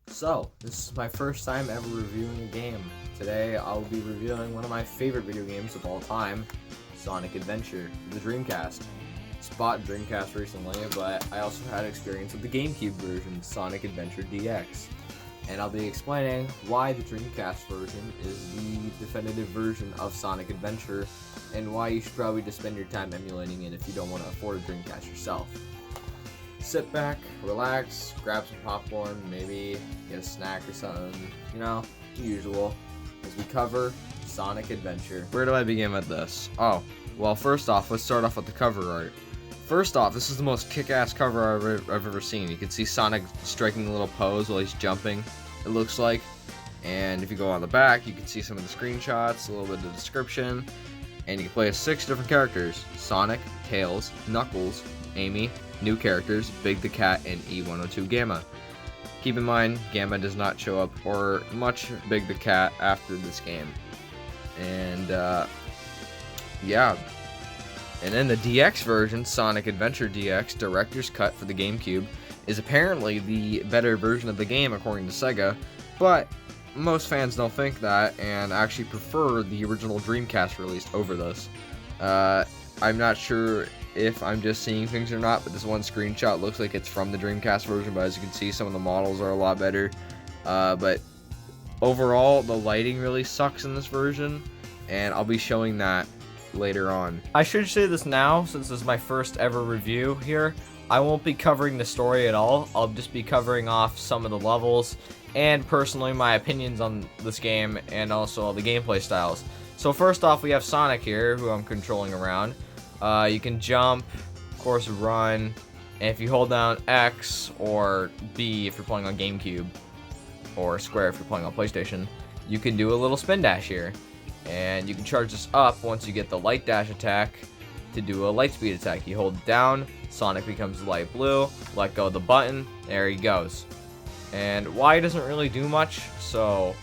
So, this is my first time ever reviewing a game. Today, I'll be reviewing one of my favorite video games of all time, Sonic Adventure, for the Dreamcast. I bought Dreamcast recently, but I also had experience with the GameCube version, Sonic Adventure DX. And I'll be explaining why the Dreamcast version is the definitive version of Sonic Adventure, and why you should probably just spend your time emulating it if you don't want to afford a Dreamcast yourself. Sit back, relax, grab some popcorn, maybe get a snack or something, the usual, as we cover Sonic Adventure. Where do I begin with this? Oh, well, first off, let's start off with the cover art. First off, this is the most kick-ass cover art I've ever seen. You can see Sonic striking a little pose while he's jumping, it looks like. And if you go on the back, you can see some of the screenshots, a little bit of the description, and you can play as 6 different characters: Sonic, Tails, Knuckles, Amy, new characters, Big the Cat, and E102 Gamma. Keep in mind, Gamma does not show up or much Big the Cat after this game. And, yeah. And then the DX version, Sonic Adventure DX, Director's Cut for the GameCube, is apparently the better version of the game according to Sega, but most fans don't think that and actually prefer the original Dreamcast release over this. I'm not sure if I'm just seeing things or not, but this one screenshot looks like it's from the Dreamcast version, but as you can see, some of the models are a lot better. But overall, the lighting really sucks in this version, and I'll be showing that later on. I should say this now, since this is my first ever review here. I won't be covering the story at all. I'll just be covering off some of the levels, and personally my opinions on this game, and also all the gameplay styles. So first off, we have Sonic here, who I'm controlling around. You can jump, of course run, and if you hold down X or B if you're playing on GameCube, or Square if you're playing on PlayStation, you can do a little spin dash here. And you can charge this up once you get the light dash attack to do a light speed attack. You hold down, Sonic becomes light blue, let go of the button, there he goes. And Y doesn't really do much, so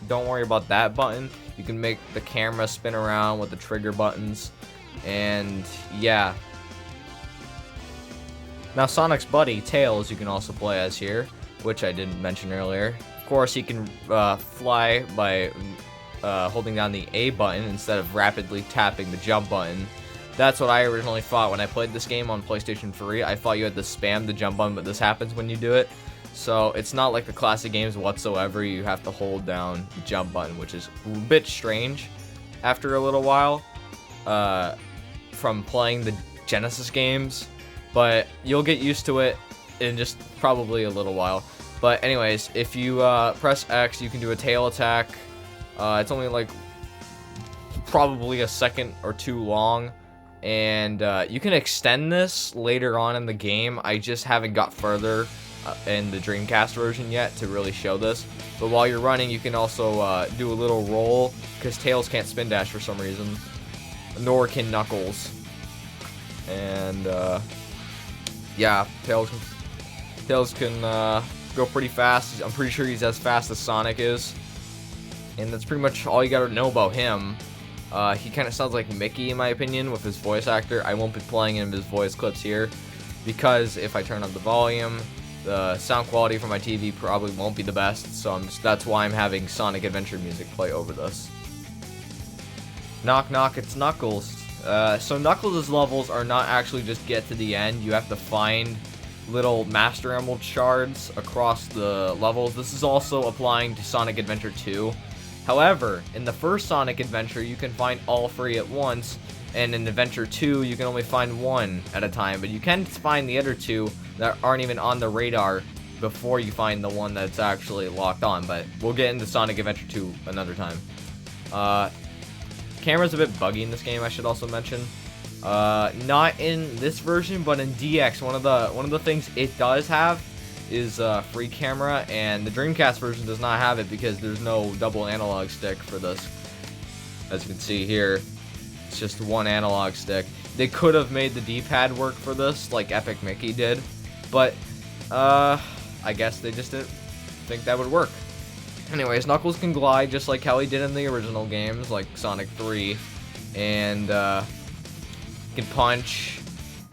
don't worry about that button. You can make the camera spin around with the trigger buttons. And yeah. Now Sonic's buddy, Tails, you can also play as here, which I didn't mention earlier. Of course, he can fly by holding down the A button instead of rapidly tapping the jump button. That's what I originally thought when I played this game on PlayStation 3. I thought you had to spam the jump button, but this happens when you do it. So it's not like the classic games whatsoever. You have to hold down the jump button, which is a bit strange after a little while from playing the Genesis games, but you'll get used to it in just probably a little while. But anyways, if you press X, you can do a tail attack. It's only like probably a second or two long, and you can extend this later on in the game. I just haven't got further in the Dreamcast version yet to really show this. But while you're running, you can also do a little roll, because Tails can't spin dash for some reason, nor can Knuckles. And yeah, Tails can go pretty fast. I'm pretty sure he's as fast as Sonic is. And that's pretty much all you gotta know about him. He kind of sounds like Mickey in my opinion with his voice actor. I won't be playing any of his voice clips here, because if I turn up the volume, the sound quality from my TV probably won't be the best. So that's why I'm having Sonic Adventure music play over this. Knock knock, it's Knuckles. So Knuckles' levels are not actually just get to the end. You have to find little Master Emerald shards across the levels. This is also applying to Sonic Adventure 2. However, in the first Sonic Adventure, you can find all 3 at once, and in Adventure 2, you can only find 1 at a time, but you can find the other 2 that aren't even on the radar before you find the one that's actually locked on, but we'll get into Sonic Adventure 2 another time. Camera's a bit buggy in this game, I should also mention. Not in this version, but in DX, one of the things it does have is free camera, and the Dreamcast version does not have it because there's no double analog stick for this. As you can see here, it's just one analog stick. They could have made the D-pad work for this, like Epic Mickey did, but I guess they just didn't think that would work. Anyways, Knuckles can glide just like how he did in the original games, like Sonic 3, and he can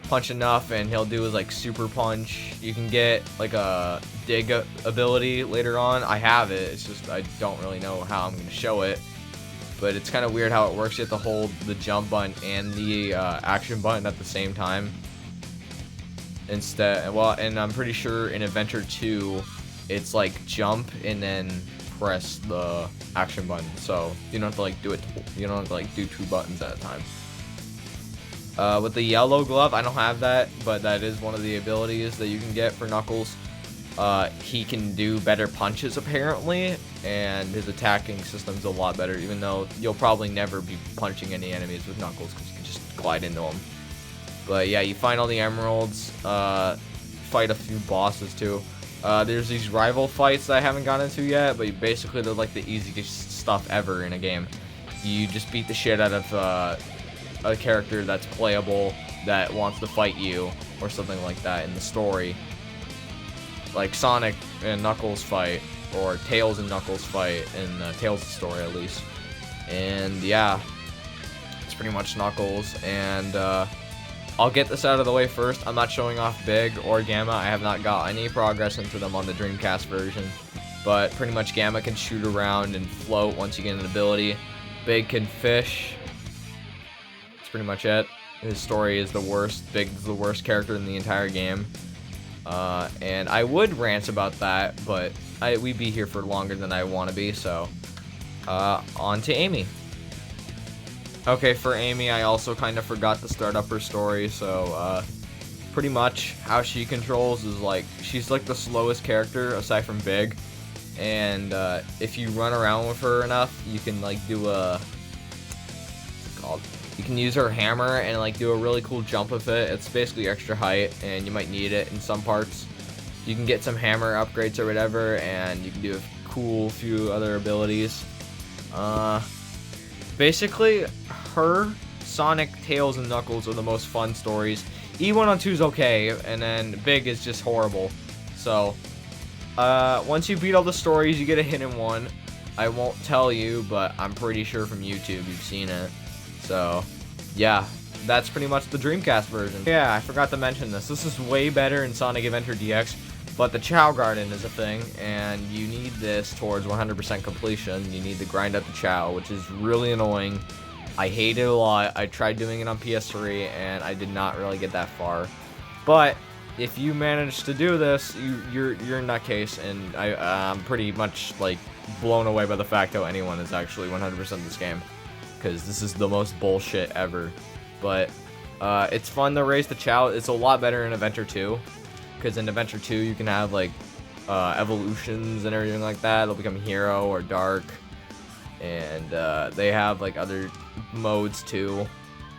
punch enough, and he'll do his like super punch. You can get like a dig ability later on. I have it, it's just I don't really know how I'm going to show it. But it's kind of weird how it works. You have to hold the jump button and the action button at the same time. Instead, well, and I'm pretty sure in Adventure 2, it's like jump and then press the action button. So you don't have to like do it. You don't have to like do 2 buttons at a time. With the yellow glove, I don't have that, but that is one of the abilities that you can get for Knuckles. He can do better punches apparently, and his attacking system's a lot better, even though you'll probably never be punching any enemies with Knuckles because you can just glide into them. But yeah, you find all the emeralds, fight a few bosses too. There's these rival fights that I haven't gotten into yet, but basically they're like the easiest stuff ever in a game. You just beat the shit out of a character that's playable that wants to fight you or something like that in the story. Like Sonic and Knuckles fight, or Tails and Knuckles fight in Tails' story at least. And yeah, it's pretty much Knuckles. And I'll get this out of the way first. I'm not showing off Big or Gamma. I have not got any progress into them on the Dreamcast version. But pretty much Gamma can shoot around and float once you get an ability. Big can fish. That's pretty much it. His story is the worst. Big's the worst character in the entire game. And I would rant about that, but we'd be here for longer than I want to be, so on to Amy. Okay, for Amy, I also kind of forgot to start up her story, so pretty much how she controls is like, she's like the slowest character aside from Big, and if you run around with her enough, you can like do a, what's it called? You can use her hammer and like do a really cool jump with it. It's basically extra height, and you might need it in some parts. You can get some hammer upgrades or whatever, and you can do a cool few other abilities. Basically, her, Sonic, Tails, and Knuckles are the most fun stories. E1 on 2 is okay, and then Big is just horrible. So, once you beat all the stories, you get a hidden one. I won't tell you, but I'm pretty sure from YouTube you've seen it. So, yeah, that's pretty much the Dreamcast version. Yeah, I forgot to mention this. This is way better in Sonic Adventure DX, but the Chow Garden is a thing, and you need this towards 100% completion. You need to grind out the Chow, which is really annoying. I hate it a lot. I tried doing it on PS3, and I did not really get that far. But if you manage to do this, you're in that case, and I'm pretty much like blown away by the fact how anyone is actually 100% this game. Because this is the most bullshit ever. But it's fun to raise the Chow. It's a lot better in Adventure 2. Because in Adventure 2 you can have like evolutions and everything like that. They'll become Hero or Dark. And they have like other modes too.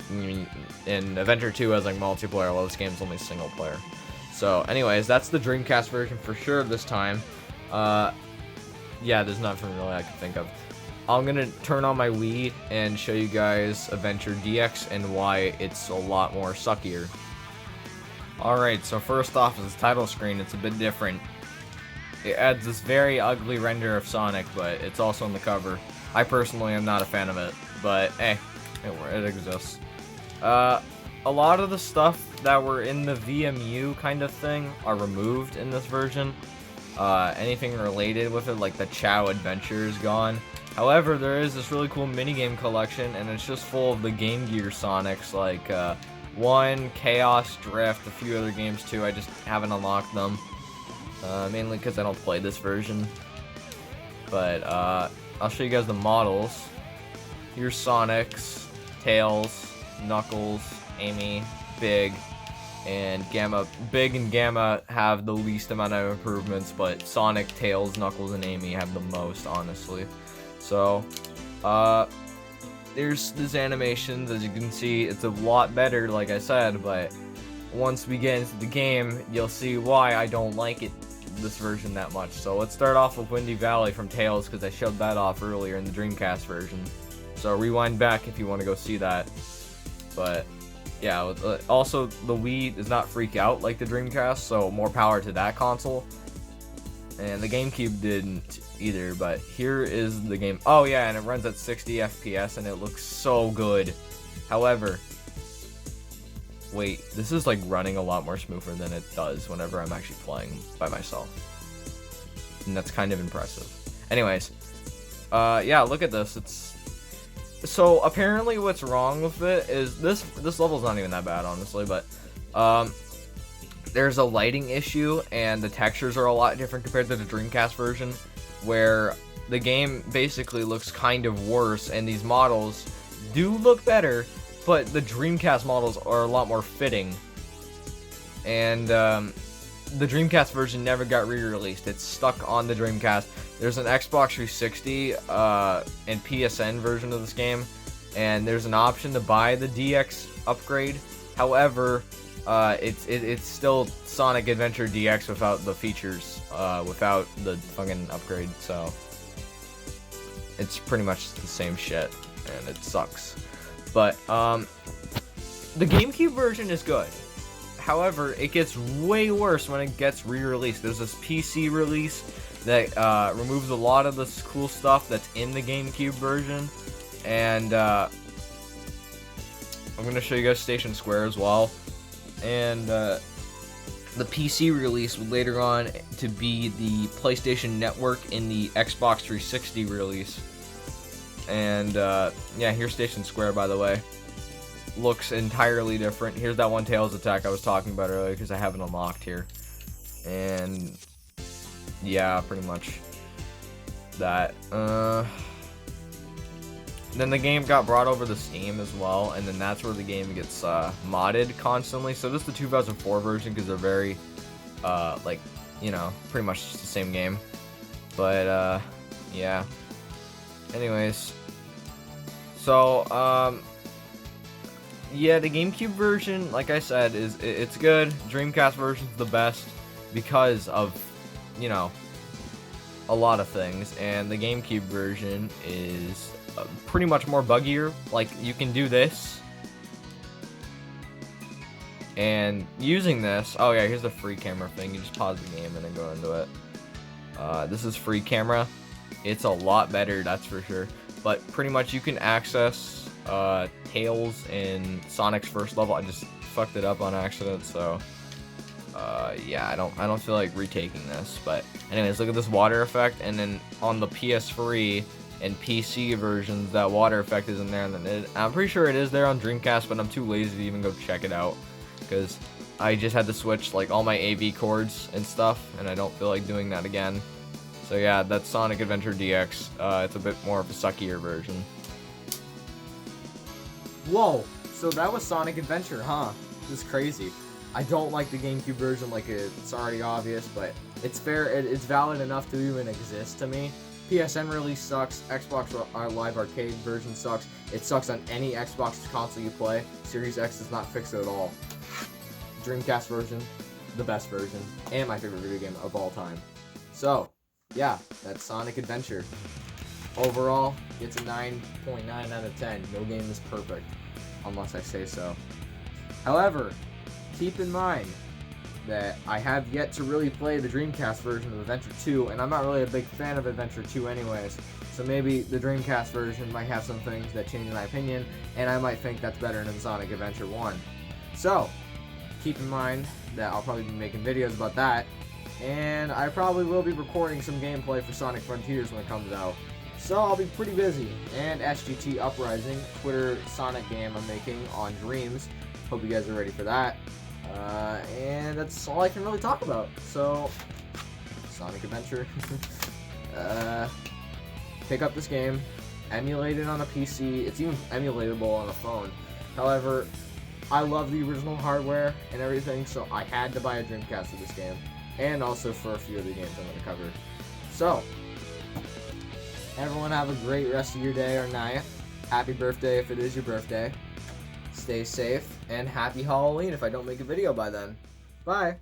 And Adventure 2 has like multiplayer, while this game's only single player. So anyways, that's the Dreamcast version for sure this time. Yeah, there's nothing really I can think of. I'm gonna turn on my Wii and show you guys Adventure DX and why it's a lot more suckier. Alright, so first off is the title screen. It's a bit different. It adds this very ugly render of Sonic, but it's also on the cover. I personally am not a fan of it, but hey, it exists. A lot of the stuff that were in the VMU kind of thing are removed in this version. Anything related with it, like the Chow Adventure, is gone. However, there is this really cool minigame collection, and it's just full of the Game Gear Sonics, like 1, Chaos, Drift, a few other games too. I just haven't unlocked them, mainly because I don't play this version. But I'll show you guys the models. Here's Sonic's, Tails, Knuckles, Amy, Big, and Gamma. Big and Gamma have the least amount of improvements, but Sonic, Tails, Knuckles, and Amy have the most, honestly. So, there's this animations. As you can see, it's a lot better, like I said, but once we get into the game, you'll see why I don't like this version that much. So let's start off with Windy Valley from Tails, because I showed that off earlier in the Dreamcast version. So rewind back if you want to go see that. But yeah, also the Wii does not freak out like the Dreamcast, so more power to that console. And the GameCube didn't either, but here is the game. Oh yeah, and it runs at 60 FPS and it looks so good. However, wait, this is like running a lot more smoother than it does whenever I'm actually playing by myself. and that's kind of impressive. Anyways, yeah, look at this. So apparently what's wrong with it is this level's not even that bad, honestly, but there's a lighting issue, and the textures are a lot different compared to the Dreamcast version, where the game basically looks kind of worse, and these models do look better, but the Dreamcast models are a lot more fitting. And the Dreamcast version never got re-released. It's stuck on the Dreamcast. There's an Xbox 360 and PSN version of this game, and there's an option to buy the DX upgrade. However, it's still Sonic Adventure DX without the features, without the fucking upgrade, so it's pretty much the same shit, and it sucks. But the GameCube version is good. However, it gets way worse when it gets re-released. There's this PC release that removes a lot of this cool stuff that's in the GameCube version, and I'm gonna show you guys Station Square as well. And the PC release would later on to be the PlayStation Network in the Xbox 360 release. And yeah, here's Station Square, by the way. Looks entirely different. Here's that one Tails attack I was talking about earlier, because I have it unlocked here. And yeah, pretty much that. Then the game got brought over to Steam as well, and then that's where the game gets modded constantly. So this is the 2004 version, because they're very like, you know, pretty much just the same game. But yeah, anyways, so yeah, the GameCube version, like I said, it's good. Dreamcast version's the best because of, you know, a lot of things, and the GameCube version is pretty much more buggier. Like, you can do this, and using this, oh yeah, here's the free camera thing. You just pause the game and then go into it. This is free camera. It's a lot better, that's for sure. But pretty much you can access Tails in Sonic's first level. I just fucked it up on accident, so yeah, I don't feel like retaking this. But anyways, look at this water effect, and then on the PS3 and PC versions, that water effect isn't there, and then I'm pretty sure it is there on Dreamcast, but I'm too lazy to even go check it out, because I just had to switch like all my AV cords and stuff, and I don't feel like doing that again. So yeah, that's Sonic Adventure DX. It's a bit more of a suckier version. Whoa, so that was Sonic Adventure, huh? This is crazy. I don't like the GameCube version, like it's already obvious, but it's fair, it's valid enough to even exist to me. PSN really sucks. Xbox Live Arcade version sucks. It sucks on any Xbox console you play. Series X does not fix it at all. Dreamcast version, the best version, and my favorite video game of all time. So, yeah, that's Sonic Adventure. Overall, it's a 9.9 out of 10. No game is perfect, unless I say so. However, keep in mind that I have yet to really play the Dreamcast version of Adventure 2, and I'm not really a big fan of Adventure 2 anyways, so maybe the Dreamcast version might have some things that change my opinion, and I might think that's better than Sonic Adventure 1. So, keep in mind that I'll probably be making videos about that, and I probably will be recording some gameplay for Sonic Frontiers when it comes out. So I'll be pretty busy. And SGT Uprising, Twitter Sonic game I'm making on Dreams. Hope you guys are ready for that. And that's all I can really talk about. So, Sonic Adventure. Pick up this game, emulate it on a PC. It's even emulatable on a phone. However, I love the original hardware and everything, so I had to buy a Dreamcast for this game. And also for a few of the games I'm going to cover. So, everyone have a great rest of your day or night. Happy birthday if it is your birthday. Stay safe, and happy Halloween if I don't make a video by then. Bye!